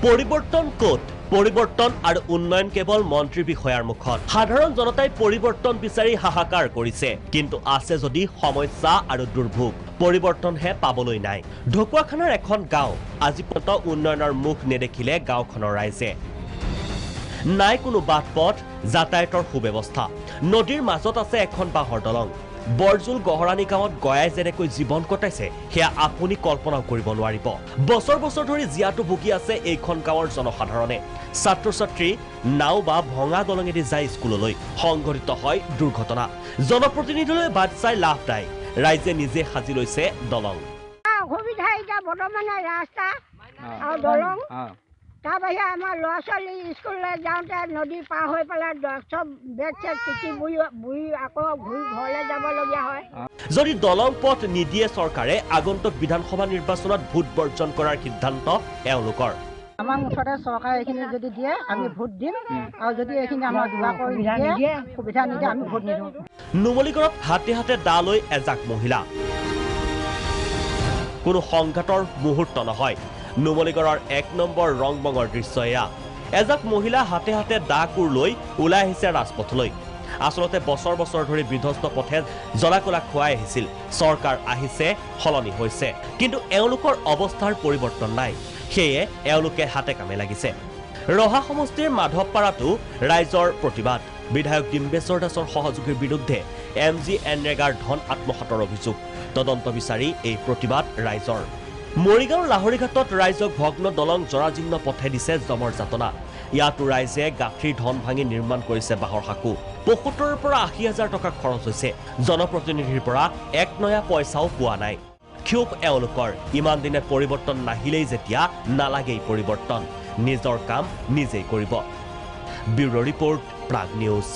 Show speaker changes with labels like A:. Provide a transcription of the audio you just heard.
A: পৰিৱৰ্তন ক'ত? পৰিৱৰ্তন আৰু উন্নয়ন কেৱল মন্ত্ৰী বিষয়াৰ মুখত। সাধাৰণ জনতাই পৰিৱৰ্তন বিচাৰি হাহাকাৰ কৰিছে, কিন্তু আছে যদি সমস্যা আৰু দুৰ্ভোগ। পৰিৱৰ্তনহে পাবলৈ নাই। ঢকুৱাখানাৰ এখন গাঁও আজি পৰ্যন্ত উন্নয়নৰ মুখ নেদেখিলে গাঁওখনৰ ৰাইজে। নাই কোনো বাট পথ, যাতায়াতৰ সুব্যৱস্থা। নদীৰ মাজত আছে এখন বাঁহৰ দলং। বৰজুল গহৰাণী গাঁৱত গয়াই যেনেকৈ জীৱন কটাইছে সেয়া আপুনি কল্পনাও কৰিব নোৱাৰিব। বছৰ বছৰ ধৰি জীয়াতু ভুগি আছে এইখন গাঁৱৰ জনসাধাৰণে। ছাত্ৰ ছাত্ৰী নাও বা ভঙা দলঙেদি যায় স্কুললৈ, সংঘটিত হয় দুৰ্ঘটনা। জনপ্ৰতিনিধিলৈ বাট চাই লাভ নাই, ৰাইজে নিজে সাজি লৈছে দলং।
B: অসুবিধা এতিয়া বৰ্তমানে ৰাস্তা আৰু দলং, তাৰ বাহিৰে আমাৰ ল'ৰা ছোৱালী স্কুললৈ যাওঁতে নদী পাৰ হৈ পেলাই চব বেগ চেগ তিতি বুৰি আকৌ ঘূৰি ঘৰলৈ যাবলগীয়া হয়।
A: যদি দলং পথ নিদিয়ে চৰকাৰে, আগন্তুক বিধানসভা নিৰ্বাচনত ভোট বৰ্জন কৰাৰ সিদ্ধান্ত এওঁলোকৰ।
B: আমাৰ মুঠতে চৰকাৰে এইখিনি যদি দিয়ে আমি ভোট দিম, আৰু যদি এইখিনি আমাৰ কিবা কৰি নিদিয়ে, সুবিধা নিদিয়ে আমি ভোট নিদিওঁ।
A: নুমলীগড়ত হাতে হাতে দা লৈ এজাক মহিলা। কোনো সংঘাতৰ মুহূৰ্ত নহয়। নুমলীগড়ৰ 1 নম্বৰ ৰংবঙৰ দৃশ্য এয়া। এজাক মহিলা হাতে হাতে দা কোৰ লৈ ওলাই আহিছে ৰাজপথলৈ। আচলতে বছৰ বছৰ ধৰি বিধ্বস্ত পথে জলাকলা খুৱাই আহিছিল। চৰকাৰ আহিছে, সলনি হৈছে, কিন্তু এওঁলোকৰ অৱস্থাৰ পৰিৱৰ্তন নাই। সেয়ে এওঁলোকে হাতে কামে লাগিছে। ৰহা সমষ্টিৰ মাধৱপাৰাতো ৰাইজৰ প্ৰতিবাদ। বিধায়ক ডিম্বেশ্বৰ দাসৰ সহযোগীৰ বিৰুদ্ধে MGNৰেগাৰ ধন আত্মসাতৰ অভিযোগ। তদন্ত বিচাৰি এই প্ৰতিবাদ ৰাইজৰ। মৰিগাঁওৰ লাহৰীঘাটত ৰাইজক ভগ্ন দলং জৰাজীৰ্ণ পথে দিছে জমৰ যাতনা। ইয়াতো ৰাইজে গাঁঠিৰ ধন ভাঙি নিৰ্মাণ কৰিছে বাঁহৰ সাঁকো। ৭৫,000 পৰা ৮০,000 টকা খৰচ হৈছে। জনপ্ৰতিনিধিৰ পৰা এক নয়া পইচাও পোৱা নাই। ক্ষোভ এওঁলোকৰ। ইমান দিনে পৰিৱৰ্তন নাহিলেই যেতিয়া, নালাগেই পৰিৱৰ্তন। নিজৰ কাম নিজেই কৰিব। Bureau' report, Prag news.